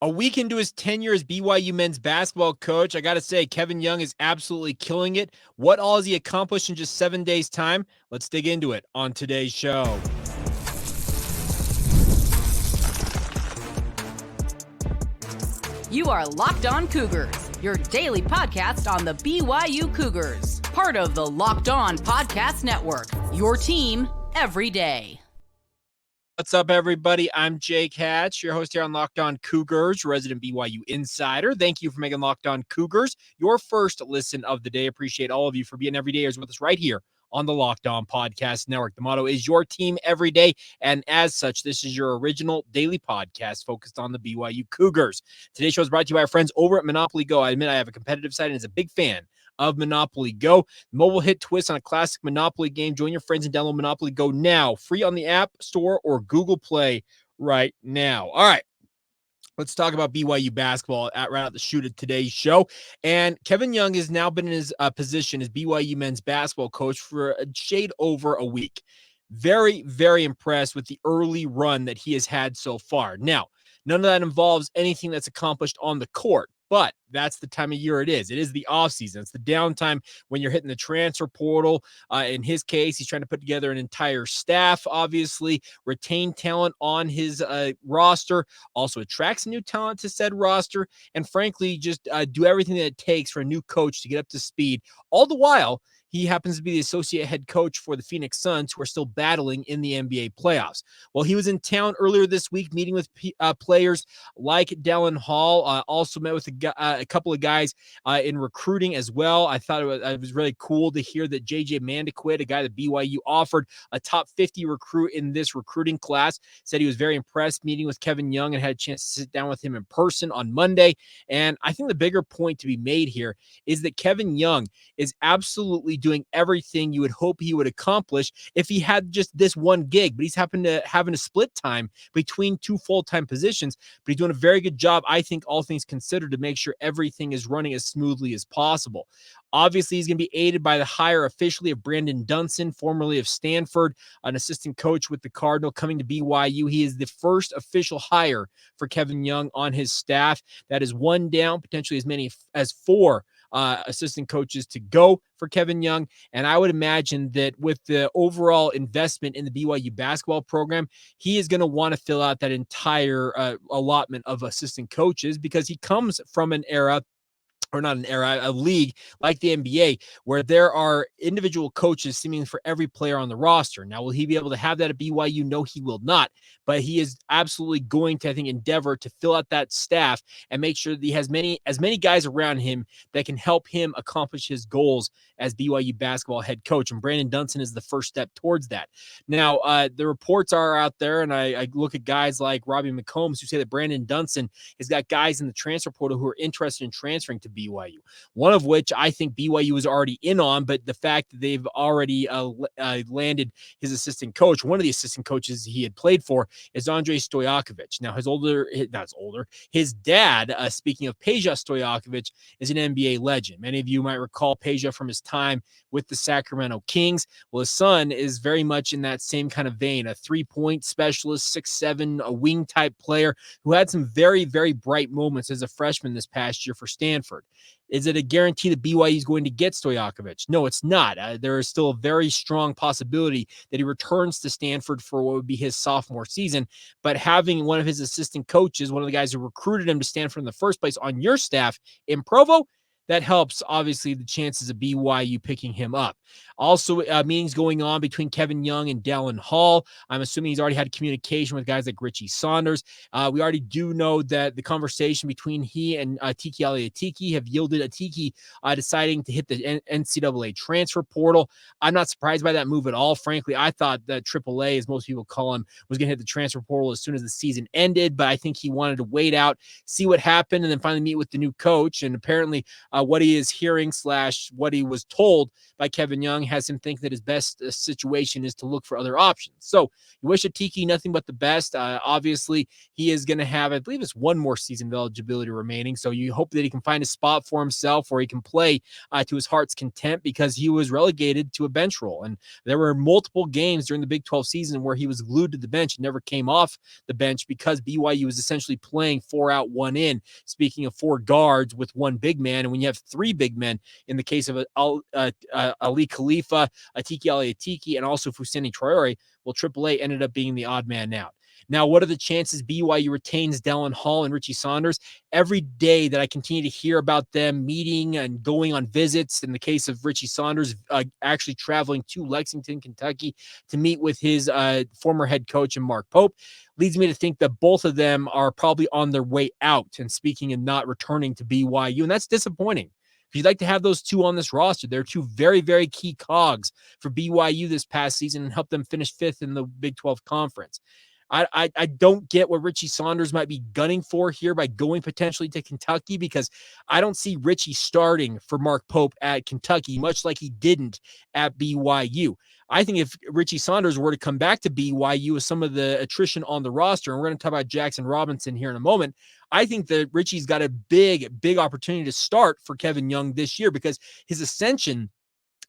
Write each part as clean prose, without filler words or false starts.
A week into his tenure as BYU men's basketball coach, I got to say, Kevin Young is absolutely killing it. What all has he accomplished in just 7 days' time? Let's dig into it on today's show. You are Locked On Cougars, your daily podcast on the BYU Cougars, part of the Locked On Podcast Network, your team every day. What's up, everybody? I'm Jake Hatch, your host here on Locked On Cougars, resident BYU insider. Thank you for making Locked On Cougars your first listen of the day. Appreciate all of you for being everydayers with us right here on the Locked On Podcast Network. The motto is your team every day, and as such, this is your original daily podcast focused on the BYU Cougars. Today's show is brought to you by our friends over at Monopoly Go. I admit I have a competitive side and is a big fan of Monopoly Go. Mobile hit twist on a classic Monopoly game. Join your friends and download Monopoly Go now. Free on the App Store or Google Play right now. All right. Let's talk about BYU basketball right out the chute of today's show. And Kevin Young has now been in his position as BYU men's basketball coach for a shade over a week. Very, very impressed with the early run that he has had so far. Now, none of that involves anything that's accomplished on the court, but that's the time of year it is. It is the offseason. It's the downtime when you're hitting the transfer portal. In his case, he's trying to put together an entire staff, obviously, retain talent on his roster, also attracts new talent to said roster, and frankly, just do everything that it takes for a new coach to get up to speed. All the while, he happens to be the associate head coach for the Phoenix Suns, who are still battling in the NBA playoffs. Well, he was in town earlier this week meeting with players like Dallin Hall, also met with a couple of guys in recruiting as well. I thought it was really cool to hear that JJ Mandquit, a guy that BYU offered a top 50 recruit in this recruiting class, said he was very impressed meeting with Kevin Young and had a chance to sit down with him in person on Monday. And I think the bigger point to be made here is that Kevin Young is absolutely doing everything you would hope he would accomplish if he had just this one gig, but he's having to split time between two full-time positions, but he's doing a very good job, I think, all things considered, to make sure everything is running as smoothly as possible. Obviously, he's going to be aided by the hire officially of Brandon Dunson, formerly of Stanford, an assistant coach with the Cardinal, coming to BYU. He is the first official hire for Kevin Young on his staff. That is one down, potentially as many as four assistant coaches to go for Kevin Young. And I would imagine that with the overall investment in the BYU basketball program, he is going to want to fill out that entire allotment of assistant coaches, because he comes from an era, or not an era, a league like the NBA, where there are individual coaches seemingly for every player on the roster. Now, will he be able to have that at BYU? No, he will not. But he is absolutely going to, I think, endeavor to fill out that staff and make sure that he has as many guys around him that can help him accomplish his goals as BYU basketball head coach. And Brandon Dunson is the first step towards that. Now, the reports are out there, and I look at guys like Robbie McCombs who say that Brandon Dunson has got guys in the transfer portal who are interested in transferring to BYU. One of which I think BYU is already in on, but the fact that they've already landed his assistant coach, one of the assistant coaches he had played for, is Andre Stojakovic. Now, his dad, speaking of Peja Stojakovic, is an NBA legend. Many of you might recall Peja from his time with the Sacramento Kings. Well, his son is very much in that same kind of vein, a three-point specialist, 6'7", a wing type player who had some very, very bright moments as a freshman this past year for Stanford. Is it a guarantee that BYU is going to get Stojakovic? No, it's not. There is still a very strong possibility that he returns to Stanford for what would be his sophomore season. But having one of his assistant coaches, one of the guys who recruited him to Stanford in the first place, on your staff in Provo, that helps, obviously, the chances of BYU picking him up. Also, meetings going on between Kevin Young and Dallin Hall. I'm assuming he's already had communication with guys like Richie Saunders. We already do know that the conversation between he and Tiki Aliatiki have yielded Atiki deciding to hit the NCAA transfer portal. I'm not surprised by that move at all. Frankly, I thought that AAA, as most people call him, was going to hit the transfer portal as soon as the season ended, but I think he wanted to wait out, see what happened, and then finally meet with the new coach. And apparently, what he is hearing / what he was told by Kevin Young has him think that his best situation is to look for other options. So you wish Atiki nothing but the best. Obviously, he is going to have, I believe it's one more season of eligibility remaining. So you hope that he can find a spot for himself where he can play to his heart's content, because he was relegated to a bench role. And there were multiple games during the Big 12 season where he was glued to the bench and never came off the bench because BYU was essentially playing 4 out, 1 in. Speaking of 4 guards with 1 big man, and when you have 3 big men, in the case of Ali Khalifa, Atiki Ali Atiki, and also Fousseyni Traore, well, AAA ended up being the odd man out. Now, what are the chances BYU retains Dallin Hall and Richie Saunders? Every day that I continue to hear about them meeting and going on visits, in the case of Richie Saunders, actually traveling to Lexington, Kentucky to meet with his former head coach and Mark Pope, leads me to think that both of them are probably on their way out and speaking and not returning to BYU. And that's disappointing. You'd like to have those two on this roster. They're 2 very, very key cogs for BYU this past season and help them finish 5th in the Big 12 conference. I don't get what Richie Saunders might be gunning for here by going potentially to Kentucky, because I don't see Richie starting for Mark Pope at Kentucky, much like he didn't at BYU. I think if Richie Saunders were to come back to BYU with some of the attrition on the roster, and we're going to talk about Jaxson Robinson here in a moment, I think that Richie's got a big opportunity to start for Kevin Young this year, because his ascension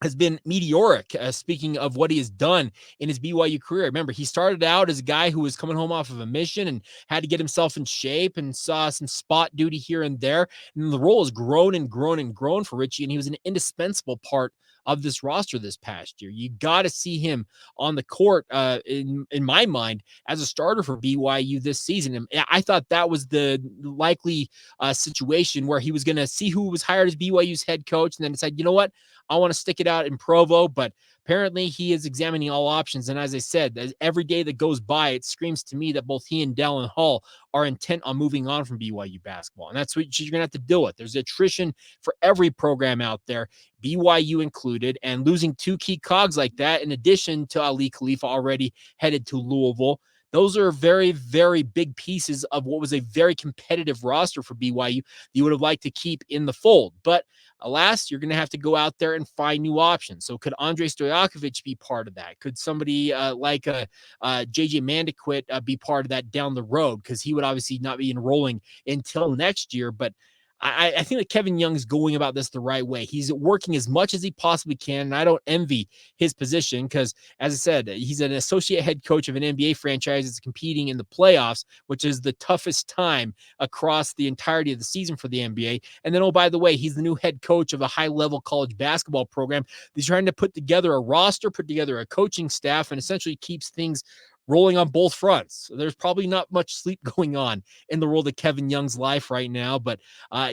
has been meteoric. Speaking of what he has done in his BYU career, remember, he started out as a guy who was coming home off of a mission and had to get himself in shape and saw some spot duty here and there. And the role has grown and grown and grown for Richie, and he was an indispensable part of this roster this past year. You got to see him on the court, in my mind, as a starter for BYU this season. And I thought that was the likely situation where he was going to see who was hired as BYU's head coach and then decide, you know what, I want to stick it out in Provo. But apparently he is examining all options. And as I said, every day that goes by, it screams to me that both he and Dallin Hall are intent on moving on from BYU basketball. And that's what you're going to have to deal with. There's attrition for every program out there, BYU included, and losing 2 key cogs like that, in addition to Ali Khalifa already headed to Louisville. Those are very, very big pieces of what was a very competitive roster for BYU that you would have liked to keep in the fold. But alas, you're going to have to go out there and find new options. So could Andre Stojakovic be part of that? Could somebody like JJ Mandquit be part of that down the road? Because he would obviously not be enrolling until next year. But I think that Kevin Young's going about this the right way. He's working as much as he possibly can, and I don't envy his position because, as I said, he's an associate head coach of an NBA franchise that's competing in the playoffs, which is the toughest time across the entirety of the season for the NBA. And then, oh, by the way, he's the new head coach of a high-level college basketball program. He's trying to put together a roster, put together a coaching staff, and essentially keeps things rolling on both fronts. So there's probably not much sleep going on in the world of Kevin Young's life right now, but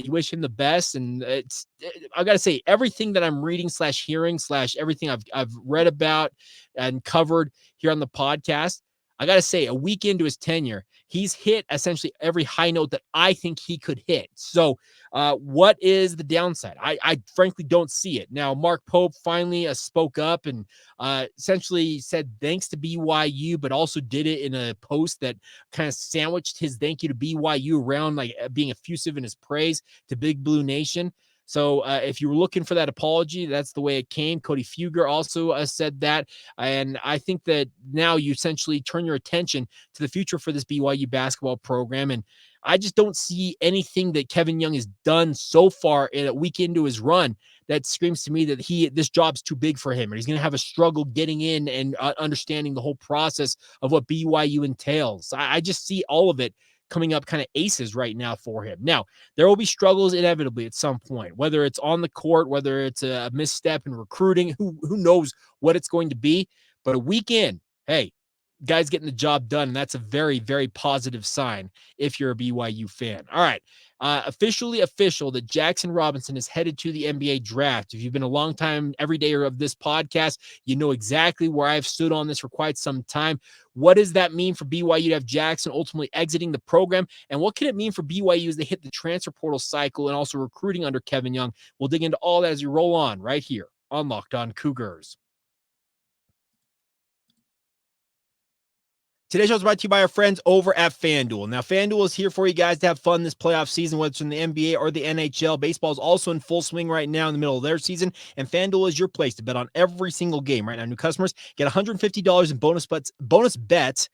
you wish him the best. And I got to say, everything that I'm reading / hearing / everything I've read about and covered here on the podcast, I got to say, a week into his tenure, he's hit essentially every high note that I think he could hit. So what is the downside? I frankly don't see it. Now, Mark Pope finally spoke up and essentially said thanks to BYU, but also did it in a post that kind of sandwiched his thank you to BYU around like being effusive in his praise to Big Blue Nation. So if you were looking for that apology, that's the way it came. Cody Fugger also said that. And I think that now you essentially turn your attention to the future for this BYU basketball program. And I just don't see anything that Kevin Young has done so far in a week into his run that screams to me that this job's too big for him. And he's going to have a struggle getting in and understanding the whole process of what BYU entails. I just see all of it coming up kind of aces right now for him. Now, there will be struggles inevitably at some point, whether it's on the court, whether it's a misstep in recruiting, who knows what it's going to be. But a weekend, hey, guys getting the job done, and that's a very, very positive sign if you're a BYU fan. All right. Officially official that Jaxson Robinson is headed to the NBA draft. If you've been a long time everydayer of this podcast, you know exactly where I've stood on this for quite some time. What does that mean for BYU to have Jaxson ultimately exiting the program? And what can it mean for BYU as they hit the transfer portal cycle and also recruiting under Kevin Young? We'll dig into all that as we roll on right here on Locked On Cougars. Today's show is brought to you by our friends over at FanDuel. Now, FanDuel is here for you guys to have fun this playoff season, whether it's in the NBA or the NHL. Baseball is also in full swing right now in the middle of their season, and FanDuel is your place to bet on every single game. Right now, new customers get $150 in bonus bets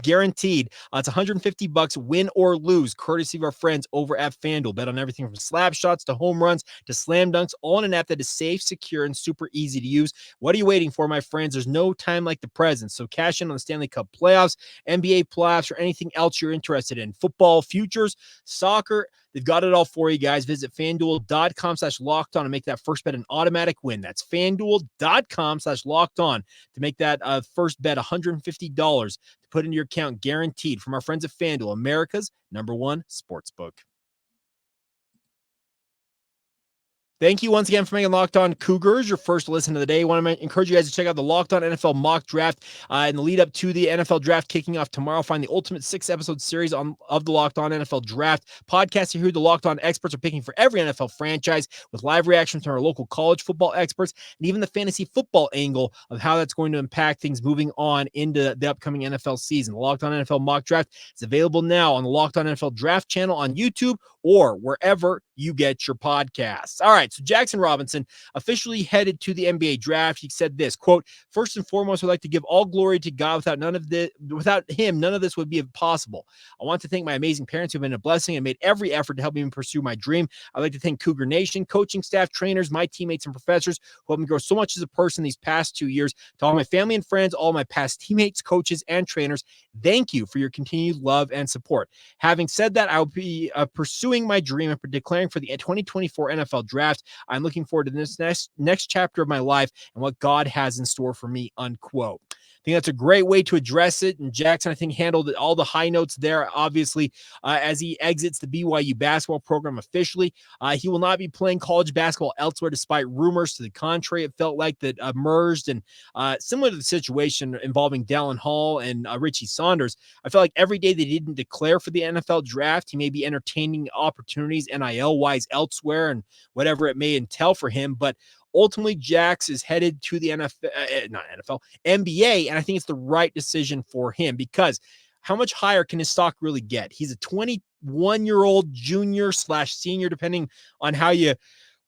guaranteed. It's $150 win or lose, courtesy of our friends over at FanDuel. Bet on everything from slap shots to home runs to slam dunks, all in an app that is safe, secure, and super easy to use. What are you waiting for, my friends? There's no time like the present. So cash in on the Stanley Cup playoffs, NBA playoffs, or anything else you're interested in. Football, futures, soccer, they've got it all for you guys. Visit FanDuel.com/lockedon and make that first bet an automatic win. That's FanDuel.com/lockedon to make that first bet $150 to put into your account, guaranteed, from our friends at FanDuel, America's #1 sportsbook. Thank you once again for making Locked On Cougars your first listen of the day. I want to encourage you guys to check out the Locked On NFL mock draft in the lead up to the NFL draft kicking off tomorrow. Find the ultimate 6-episode series of the Locked On NFL draft podcast. You hear the Locked On experts are picking for every NFL franchise, with live reactions from our local college football experts and even the fantasy football angle of how that's going to impact things moving on into the upcoming NFL season. The Locked On NFL mock draft is available now on the Locked On NFL draft channel on YouTube or wherever you get your podcasts. All right, so Jaxson Robinson officially headed to the NBA draft. He said this, quote, "First and foremost, I'd like to give all glory to God. Without him, none of this would be possible. I want to thank my amazing parents who have been a blessing and made every effort to help me pursue my dream. I'd like to thank Cougar Nation, coaching staff, trainers, my teammates, and professors who helped me grow so much as a person these past 2 years. To all my family and friends, all my past teammates, coaches, and trainers, thank you for your continued love and support. Having said that, I will be pursuing my dream and declaring for the 2024 NFL draft. I'm looking forward to this next chapter of my life and what God has in store for me," unquote. I think that's a great way to address it. And Jaxson, I think, handled all the high notes there, obviously, as he exits the BYU basketball program officially. He will not be playing college basketball elsewhere, despite rumors to the contrary. It felt like that emerged. And similar to the situation involving Dallin and Richie Saunders, I felt like every day they didn't declare for the NFL draft, he may be entertaining opportunities NIL-wise elsewhere and whatever it may entail for him. But ultimately, Jax is headed to the NBA, and I think it's the right decision for him, because how much higher can his stock really get? He's a 21-year-old junior/senior, depending on how you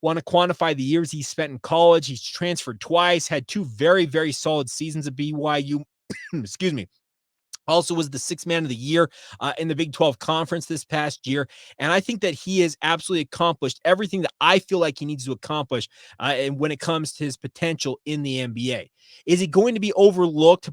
want to quantify the years he spent in college. He's transferred twice, had 2 very, very solid seasons at BYU. Excuse me. Also was the 6th man of the year in the Big 12 conference this past year. And I think that he has absolutely accomplished everything that I feel like he needs to accomplish and when it comes to his potential in the NBA. Is he going to be overlooked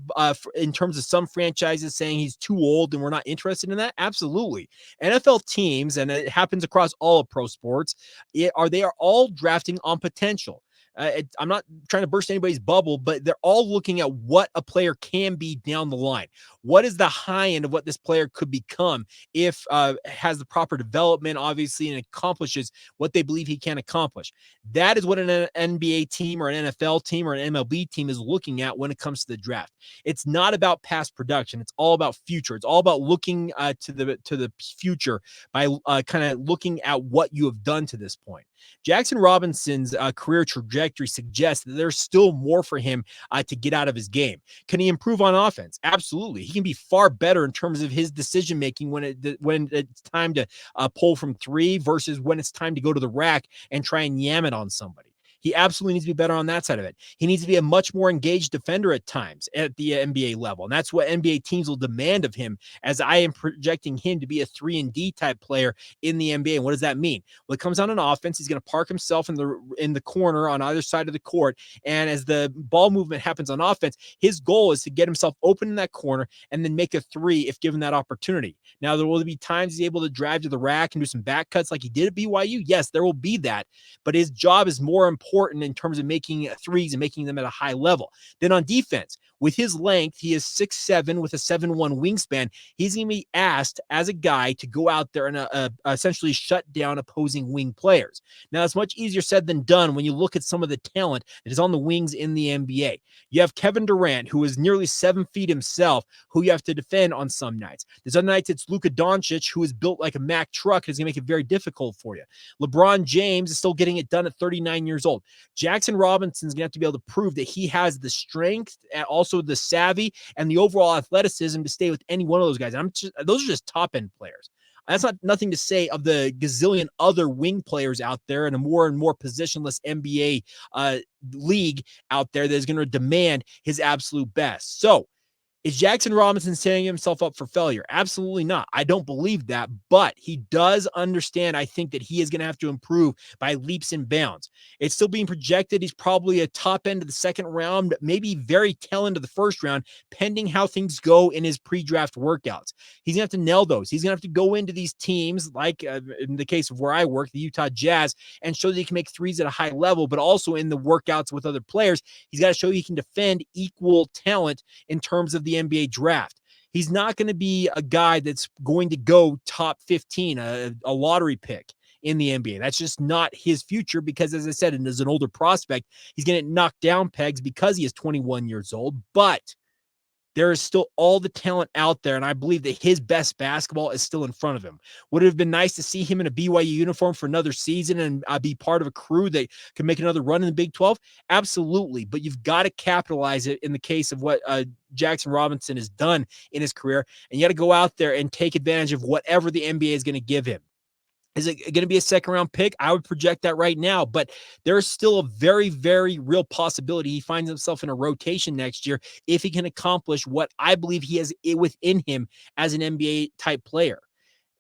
in terms of some franchises saying he's too old and we're not interested in that? Absolutely. NFL teams, and it happens across all of pro sports, they are all drafting on potential. I'm not trying to burst anybody's bubble, but they're all looking at what a player can be down the line. What is the high end of what this player could become if has the proper development, obviously, and accomplishes what they believe he can accomplish? That is what an NBA team or an NFL team or an MLB team is looking at when it comes to the draft. It's not about past production. It's all about future. It's all about looking to the future by kind of looking at what you have done to this point. Jaxson Robinson's career trajectory suggests that there's still more for him to get out of his game. Can he improve on offense? Absolutely. He can be far better in terms of his decision making when it's time to pull from 3 versus when it's time to go to the rack and try and yam it on somebody. He absolutely needs to be better on that side of it. He needs to be a much more engaged defender at times at the NBA level. And that's what NBA teams will demand of him, as I am projecting him to be a 3-and-D type player in the NBA. And what does that mean? Well, it comes down on offense. He's going to park himself in the corner on either side of the court. And as the ball movement happens on offense, his goal is to get himself open in that corner and then make a 3 if given that opportunity. Now, there will be times he's able to drive to the rack and do some back cuts like he did at BYU. Yes, there will be that. But his job is more important in terms of making 3s and making them at a high level. Then on defense, with his length, he is 6'7" with a 7'1" wingspan. He's going to be asked as a guy to go out there and essentially shut down opposing wing players. Now, it's much easier said than done when you look at some of the talent that is on the wings in the NBA. You have Kevin Durant, who is nearly 7 feet himself, who you have to defend on some nights. There's other nights it's Luka Doncic, who is built like a Mack truck, is going to make it very difficult for you. LeBron James is still getting it done at 39 years old. Jaxson Robinson's going to have to be able to prove that he has the strength, also also the savvy and the overall athleticism to stay with any one of those guys. Those are just top end players. That's not nothing to say of the gazillion other wing players out there in a more and more positionless NBA league out there that is going to demand his absolute best. So, is Jaxson Robinson setting himself up for failure? Absolutely not. I don't believe that, but he does understand, I think, that he is going to have to improve by leaps and bounds. It's still being projected he's probably a top end of the second round, maybe very tail end of the first round, pending how things go in his pre-draft workouts. He's going to have to nail those. He's going to have to go into these teams, like in the case of where I work, the Utah Jazz, and show that he can make threes at a high level, but also in the workouts with other players, he's got to show he can defend equal talent in terms of the NBA draft. He's not going to be a guy that's going to go top 15, a lottery pick in the NBA. That's just not his future because, as I said, and as an older prospect, he's going to knock down pegs because he is 21 years old. But there is still all the talent out there, and I believe that his best basketball is still in front of him. Would it have been nice to see him in a BYU uniform for another season and be part of a crew that could make another run in the Big 12? Absolutely, but you've got to capitalize it in the case of what Jaxson Robinson has done in his career, and you got to go out there and take advantage of whatever the NBA is going to give him. Is it going to be a second-round pick? I would project that right now, but there is still a very, very real possibility he finds himself in a rotation next year if he can accomplish what I believe he has within him as an NBA-type player.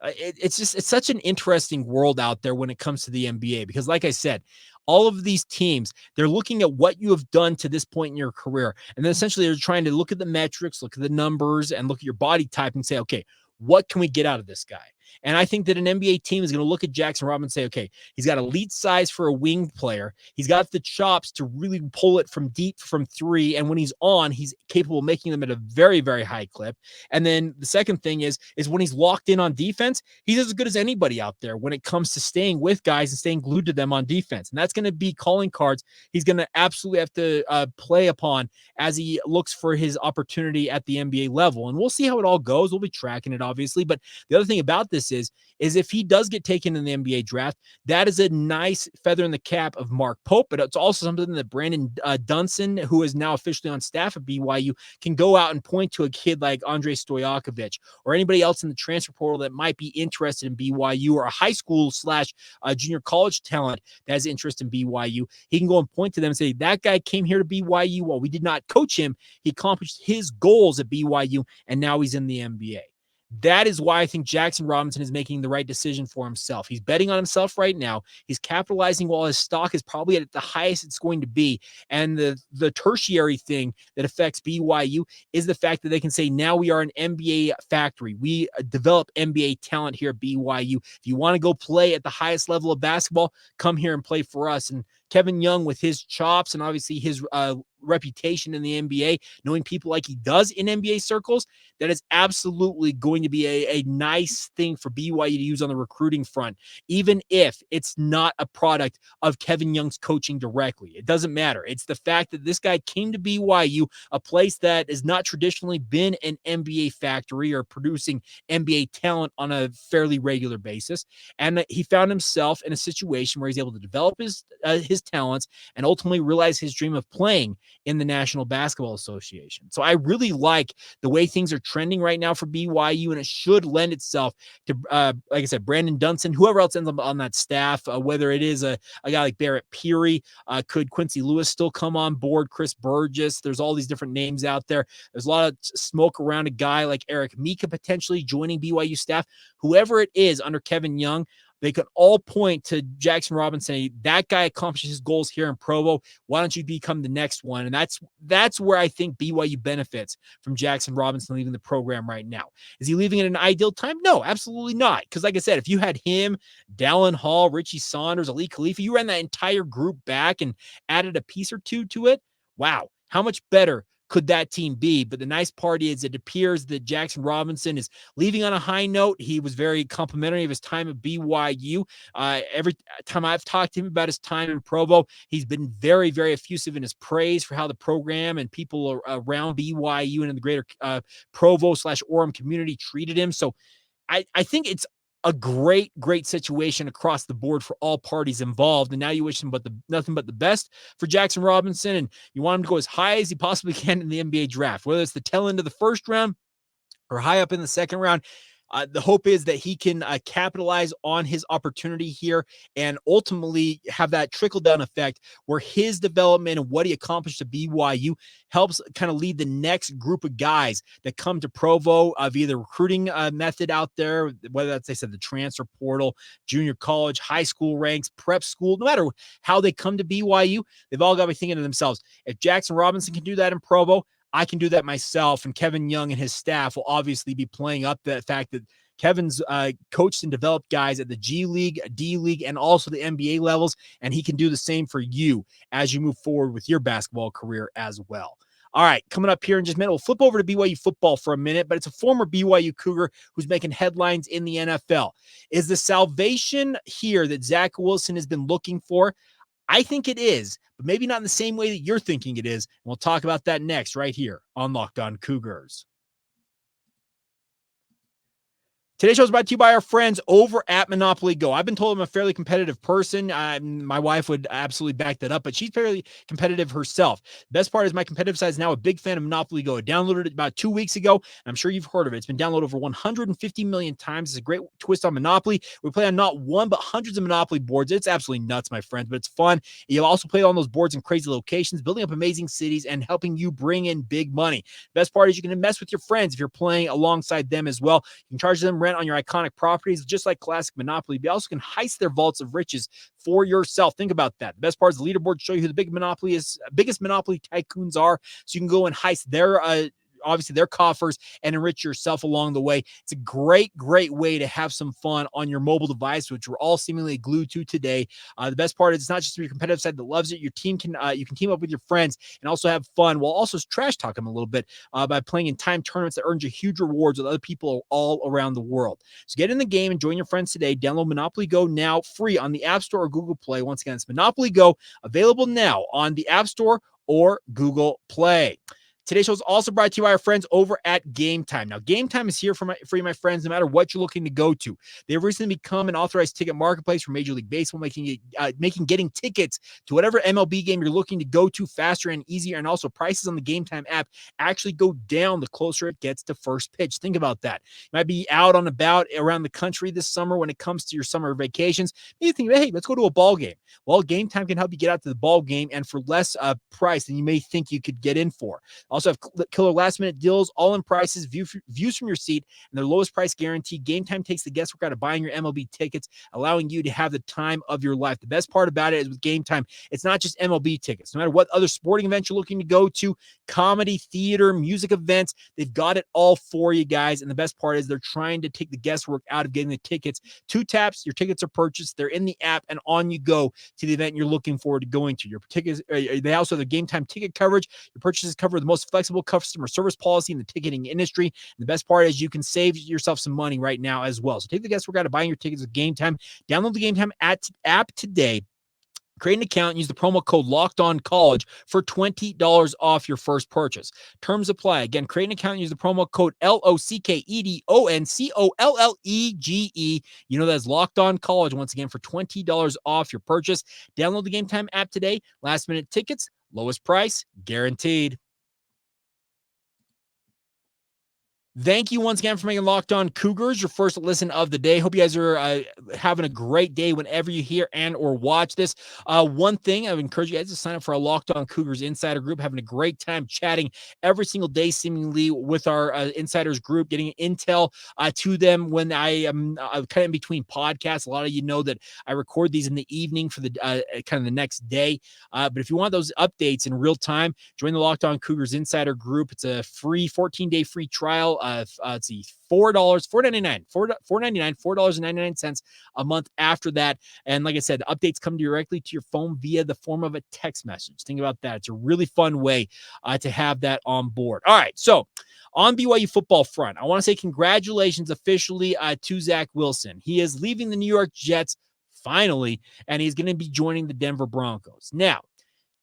It's such an interesting world out there when it comes to the NBA because, like I said, all of these teams, they're looking at what you have done to this point in your career, and then essentially they're trying to look at the metrics, look at the numbers, and look at your body type and say, okay, what can we get out of this guy? And I think that an NBA team is going to look at Jaxson Robinson and say, okay, he's got elite size for a wing player. He's got the chops to really pull it from deep from three. And when he's on, he's capable of making them at a very, very high clip. And then the second thing is when he's locked in on defense, he's as good as anybody out there when it comes to staying with guys and staying glued to them on defense. And that's going to be calling cards he's going to absolutely have to play upon as he looks for his opportunity at the NBA level. And we'll see how it all goes. We'll be tracking it, obviously. But the other thing about this is if he does get taken in the NBA draft, that is a nice feather in the cap of Mark Pope, but it's also something that Brandon Dunson, who is now officially on staff at BYU, can go out and point to a kid like Andre Stojakovic or anybody else in the transfer portal that might be interested in BYU or a high school / junior college talent that has interest in BYU. He can go and point to them and say, that guy came here to BYU. While we did not coach him, he accomplished his goals at BYU, and now he's in the NBA. That is why I think Jaxson Robinson is making the right decision for himself. He's betting on himself right now. He's capitalizing while his stock is probably at the highest it's going to be. And the tertiary thing that affects BYU is the fact that they can say, now we are an NBA factory. We develop NBA talent here at BYU. If you want to go play at the highest level of basketball, come here and play for us. And Kevin Young, with his chops and obviously his reputation in the NBA, knowing people like he does in NBA circles, that is absolutely going to be a nice thing for BYU to use on the recruiting front, even if it's not a product of Kevin Young's coaching directly. It doesn't matter. It's the fact that this guy came to BYU, a place that has not traditionally been an NBA factory or producing NBA talent on a fairly regular basis, and he found himself in a situation where he's able to develop his talents and ultimately realize his dream of playing in the National Basketball Association. So I really like the way things are trending right now for BYU, and it should lend itself to, like I said, Brandon Dunson, whoever else ends up on that staff, whether it is a guy like Barrett Peary, could Quincy Lewis still come on board, Chris Burgess, there's all these different names out there. There's a lot of smoke around a guy like Eric Mika potentially joining BYU staff. Whoever it is under Kevin Young, they could all point to Jaxson Robinson. That guy accomplishes his goals here in Provo. Why don't you become the next one? And that's where I think BYU benefits from Jaxson Robinson leaving the program right now. Is he leaving at an ideal time? No, absolutely not. Because like I said, if you had him, Dallin Hall, Richie Saunders, Ali Khalifa, you ran that entire group back and added a piece or two to it, wow, how much better could that team be? But the nice part is it appears that Jaxson Robinson is leaving on a high note. He was very complimentary of his time at BYU. Every time I've talked to him about his time in Provo, he's been very, very effusive in his praise for how the program and people around BYU and in the greater Provo / Orem community treated him. So I think it's a great situation across the board for all parties involved. And now you wish him nothing but the best for Jaxson Robinson, and you want him to go as high as he possibly can in the NBA draft, whether it's the tail end of the first round or high up in the second round. The hope is that he can capitalize on his opportunity here and ultimately have that trickle-down effect where his development and what he accomplished at BYU helps kind of lead the next group of guys that come to Provo via the recruiting method out there, whether that's, they said, the transfer portal, junior college, high school ranks, prep school, no matter how they come to BYU, they've all got to be thinking to themselves, if Jaxson Robinson can do that in Provo, I can do that myself. And Kevin Young and his staff will obviously be playing up the fact that Kevin's coached and developed guys at the G League, D League, and also the NBA levels, and he can do the same for you as you move forward with your basketball career as well. All right, coming up here in just a minute, we'll flip over to BYU football for a minute, but it's a former BYU Cougar who's making headlines in the NFL. Is the salvation here that Zach Wilson has been looking for? I think it is, but maybe not in the same way that you're thinking it is. And we'll talk about that next right here on Locked On Cougars. Today's show is brought to you by our friends over at Monopoly Go. I've been told I'm a fairly competitive person. My wife would absolutely back that up, but she's fairly competitive herself. The best part is my competitive side is now a big fan of Monopoly Go. I downloaded it about 2 weeks ago, and I'm sure you've heard of it. It's been downloaded over 150 million times. It's a great twist on Monopoly. We play on not one, but hundreds of Monopoly boards. It's absolutely nuts, my friends, but it's fun. You'll also play on those boards in crazy locations, building up amazing cities and helping you bring in big money. The best part is you can mess with your friends if you're playing alongside them as well. You can charge them rent on your iconic properties, just like classic Monopoly. You also can heist their vaults of riches for yourself. Think about that. The best part is the leaderboard show you who the biggest Monopoly tycoons are, so you can go and heist their obviously their coffers and enrich yourself along the way. It's a great way to have some fun on your mobile device, which we're all seemingly glued to today. The best part is it's not just your competitive side that loves it. Your team can you can team up with your friends and also have fun while also trash talk them a little bit by playing in time tournaments that earns you huge rewards with other people all around the world. So get in the game and join your friends today. Download Monopoly Go now free on the App Store or Google Play. Once again, it's Monopoly Go, available now on the App Store or Google Play. Today's show is also brought to you by our friends over at Game Time. Now, Game Time is here for you, my friends, no matter what you're looking to go to. They've recently become an authorized ticket marketplace for Major League Baseball, making getting tickets to whatever MLB game you're looking to go to faster and easier, and also prices on the Game Time app actually go down the closer it gets to first pitch. Think about that. You might be out on about around the country this summer when it comes to your summer vacations. Maybe you think, hey, let's go to a ball game. Well, Game Time can help you get out to the ball game and for less price than you may think you could get in for. Also have killer last-minute deals, all-in prices, views from your seat, and their lowest price guarantee. Game Time takes the guesswork out of buying your MLB tickets, allowing you to have the time of your life. The best part about it is with Game Time, it's not just MLB tickets. No matter what other sporting events you're looking to go to, comedy, theater, music events, they've got it all for you guys. And the best part is they're trying to take the guesswork out of getting the tickets. 2 taps, your tickets are purchased. They're in the app, and on you go to the event you're looking forward to going to. Your tickets, they also have the Game Time ticket coverage. Your purchases cover the most flexible customer service policy in the ticketing industry. And the best part is you can save yourself some money right now as well. So take the guesswork out of buying your tickets with Game Time. Download the Game Time app today. Create an account and use the promo code LOCKEDONCollege for $20 off your first purchase. Terms apply. Again, create an account and use the promo code LOCKEDONCOLLEGE. You know that's Locked On College once again for $20 off your purchase. Download the Game Time app today. Last minute tickets, lowest price, guaranteed. Thank you once again for making Locked On Cougars your first listen of the day. Hope you guys are having a great day whenever you hear and or watch this. One thing I would encourage you guys to sign up for our Locked On Cougars Insider group, having a great time chatting every single day seemingly with our Insiders group, getting intel to them when I am kind of in between podcasts. A lot of you know that I record these in the evening for the kind of the next day. But if you want those updates in real time, join the Locked On Cougars Insider group. It's a free 14-day free trial. Let's see, $4.99 a month after that. And like I said, the updates come directly to your phone via the form of a text message. Think about that. It's a really fun way to have that on board. All right. So on BYU football front, I want to say congratulations officially to Zach Wilson. He is leaving the New York Jets finally, and he's going to be joining the Denver Broncos. Now,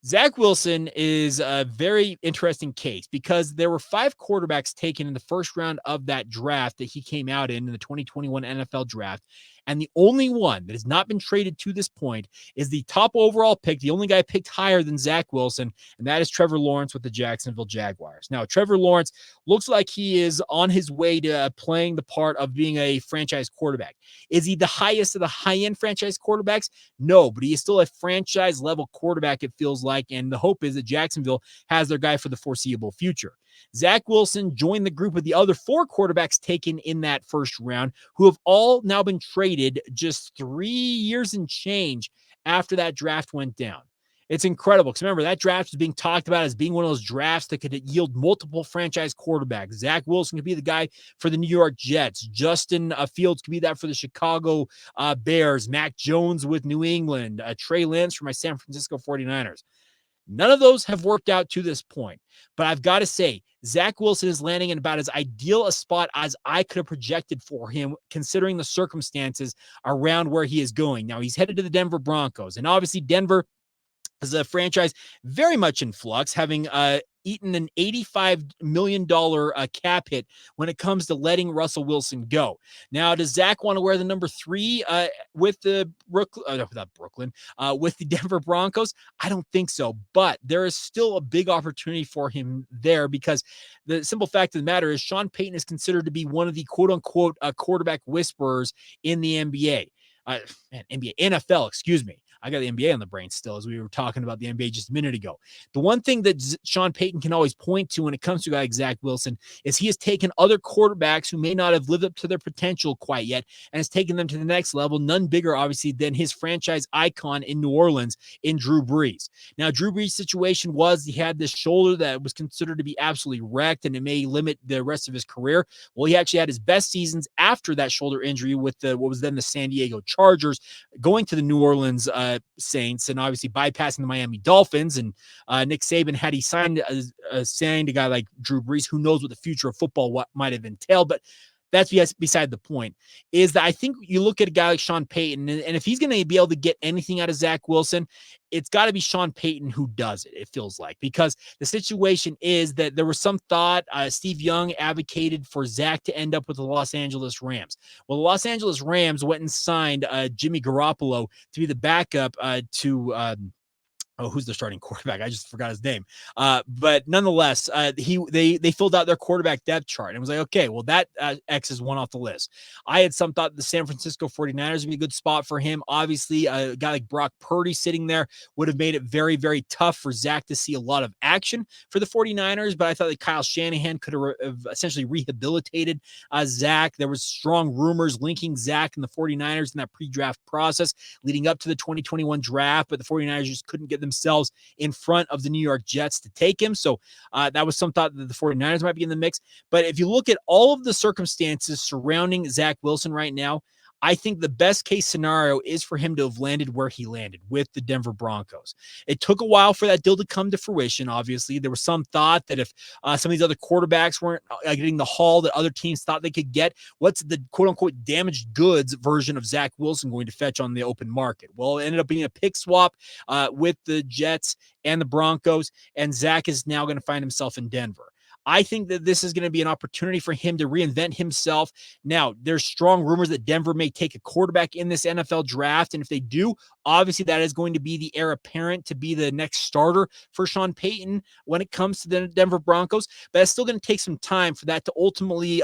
Zach Wilson is a very interesting case because there were 5 quarterbacks taken in the first round of that draft that he came out in the 2021 NFL draft. And the only one that has not been traded to this point is the top overall pick, the only guy picked higher than Zach Wilson, and that is Trevor Lawrence with the Jacksonville Jaguars. Now, Trevor Lawrence looks like he is on his way to playing the part of being a franchise quarterback. Is he the highest of the high-end franchise quarterbacks? No, but he is still a franchise-level quarterback, it feels like, and the hope is that Jacksonville has their guy for the foreseeable future. Zach Wilson joined the group of the other 4 quarterbacks taken in that first round, who have all now been traded just 3 years and change after that draft went down. It's incredible because remember, that draft is being talked about as being one of those drafts that could yield multiple franchise quarterbacks. Zach Wilson could be the guy for the New York Jets. Justin Fields could be that for the Chicago Bears. Mac Jones with New England. Trey Lance for my San Francisco 49ers. None of those have worked out to this point. But I've got to say, Zach Wilson is landing in about as ideal a spot as I could have projected for him, considering the circumstances around where he is going. Now, he's headed to the Denver Broncos. And obviously, Denver is a franchise very much in flux, having eaten an $85 million cap hit when it comes to letting Russell Wilson go. Now, does Zach want to wear the number 3 with the with the Denver Broncos? I don't think so, but there is still a big opportunity for him there because the simple fact of the matter is Sean Payton is considered to be one of the quote unquote quarterback whisperers in the NBA. NFL, excuse me. I got the NBA on the brain still as we were talking about the NBA just a minute ago. The one thing that Sean Payton can always point to when it comes to a guy like Zach Wilson is he has taken other quarterbacks who may not have lived up to their potential quite yet and has taken them to the next level, none bigger, obviously, than his franchise icon in New Orleans in Drew Brees. Now, Drew Brees' situation was he had this shoulder that was considered to be absolutely wrecked and it may limit the rest of his career. Well, he actually had his best seasons after that shoulder injury with what was then the San Diego Chargers, going to the New Orleans Saints and obviously bypassing the Miami Dolphins. And Nick Saban, had he signed a guy like Drew Brees, who knows what the future of football might have entailed. But that's beside the point, is that I think you look at a guy like Sean Payton, and if he's going to be able to get anything out of Zach Wilson, it's got to be Sean Payton who does it, it feels like, because the situation is that there was some thought Steve Young advocated for Zach to end up with the Los Angeles Rams. Well, the Los Angeles Rams went and signed Jimmy Garoppolo to be the backup to who's the starting quarterback? I just forgot his name. But nonetheless, they filled out their quarterback depth chart and was like, okay, well, that X is one off the list. I had some thought the San Francisco 49ers would be a good spot for him. Obviously, a guy like Brock Purdy sitting there would have made it very, very tough for Zach to see a lot of action for the 49ers, but I thought that Kyle Shanahan could have essentially rehabilitated Zach. There was strong rumors linking Zach and the 49ers in that pre-draft process leading up to the 2021 draft, but the 49ers just couldn't get themselves in front of the New York Jets to take him. So that was some thought that the 49ers might be in the mix. But if you look at all of the circumstances surrounding Zach Wilson right now, I think the best case scenario is for him to have landed where he landed with the Denver Broncos. It took a while for that deal to come to fruition. Obviously, there was some thought that if some of these other quarterbacks weren't getting the haul that other teams thought they could get, what's the quote unquote damaged goods version of Zach Wilson going to fetch on the open market? Well, it ended up being a pick swap with the Jets and the Broncos, and Zach is now going to find himself in Denver. I think that this is going to be an opportunity for him to reinvent himself. Now, there's strong rumors that Denver may take a quarterback in this NFL draft. And if they do, obviously that is going to be the heir apparent to be the next starter for Sean Payton when it comes to the Denver Broncos. But it's still going to take some time for that to ultimately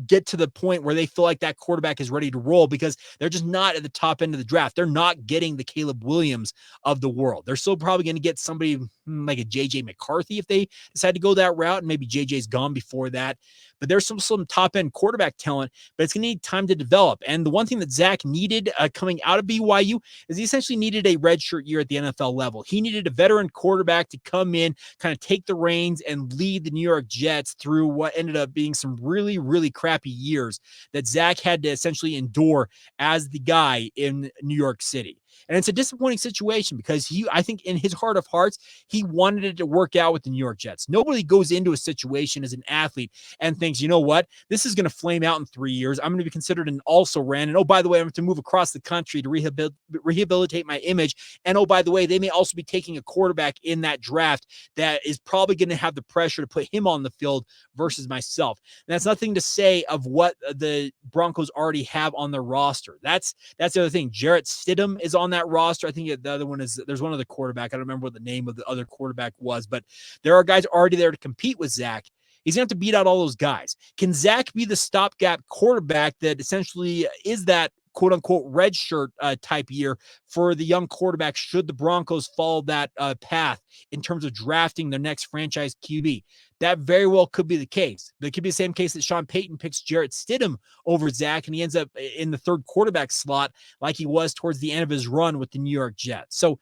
get to the point where they feel like that quarterback is ready to roll, because they're just not at the top end of the draft. They're not getting the Caleb Williams of the world. They're still probably going to get somebody like a JJ McCarthy if they decide to go that route, and maybe JJ's gone before that. But there's some top end quarterback talent, but it's going to need time to develop. And the one thing that Zach needed coming out of BYU is he essentially needed a redshirt year at the NFL level. He needed a veteran quarterback to come in, kind of take the reins and lead the New York Jets through what ended up being some really, really crappy years that Zach had to essentially endure as the guy in New York City. And it's a disappointing situation because I think in his heart of hearts, he wanted it to work out with the New York Jets. Nobody goes into a situation as an athlete and thinks, you know what, this is going to flame out in 3 years. I'm going to be considered an also-ran. And oh, by the way, I'm going to move across the country to rehabilitate my image. And oh, by the way, they may also be taking a quarterback in that draft that is probably going to have the pressure to put him on the field versus myself. And that's nothing to say of what the Broncos already have on their roster. That's the other thing. Jarrett Stidham is on that roster. I think the other one is, there's one other quarterback. I don't remember what the name of the other quarterback was, but there are guys already there to compete with Zach. He's going to have to beat out all those guys. Can Zach be the stopgap quarterback that essentially is that quote unquote red shirt type year for the young quarterback should the Broncos follow that path in terms of drafting their next franchise QB? That very well could be the case. But it could be the same case that Sean Payton picks Jarrett Stidham over Zach and he ends up in the third quarterback slot like he was towards the end of his run with the New York Jets. So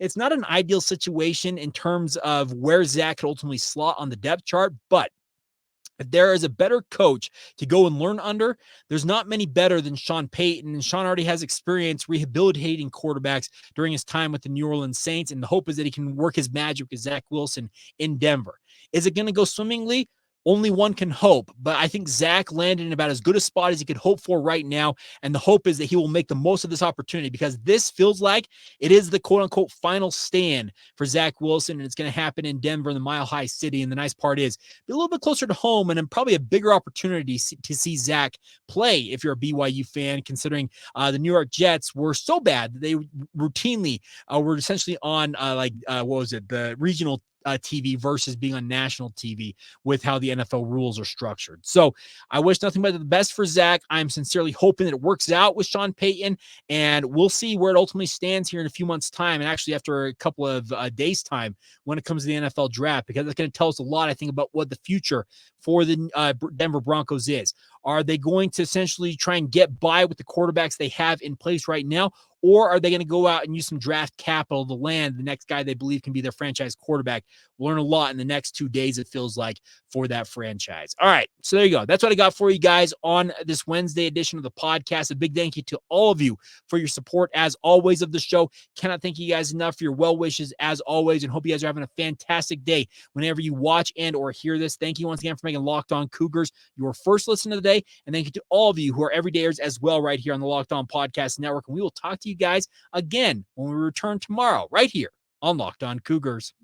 it's not an ideal situation in terms of where Zach could ultimately slot on the depth chart, but if there is a better coach to go and learn under, there's not many better than Sean Payton. And Sean already has experience rehabilitating quarterbacks during his time with the New Orleans Saints. And the hope is that he can work his magic with Zach Wilson in Denver. Is it going to go swimmingly? Only one can hope, but I think Zach landed in about as good a spot as he could hope for right now, and the hope is that he will make the most of this opportunity because this feels like it is the quote-unquote final stand for Zach Wilson, and it's going to happen in Denver, in the Mile High City, and the nice part is be a little bit closer to home and then probably a bigger opportunity to see Zach play if you're a BYU fan, considering the New York Jets were so bad that they routinely were essentially on the regional TV versus being on national TV with how the NFL rules are structured. So I wish nothing but the best for Zach. I'm sincerely hoping that it works out with Sean Payton, and we'll see where it ultimately stands here in a few months' time, and actually after a couple of days' time when it comes to the NFL draft, because it's going to tell us a lot, I think, about what the future for the Denver Broncos is. Are they going to essentially try and get by with the quarterbacks they have in place right now, or are they going to go out and use some draft capital to land the next guy they believe can be their franchise quarterback? We'll learn a lot in the next 2 days, it feels like, for that franchise. All right, so there you go. That's what I got for you guys on this Wednesday edition of the podcast. A big thank you to all of you for your support, as always, of the show. Cannot thank you guys enough for your well wishes, as always, and hope you guys are having a fantastic day whenever you watch and or hear this. Thank you once again for making Locked On Cougars your first listen of the day, and thank you to all of you who are everydayers as well right here on the Locked On Podcast Network. And we will talk to you guys again when we return tomorrow right here on Locked On Cougars.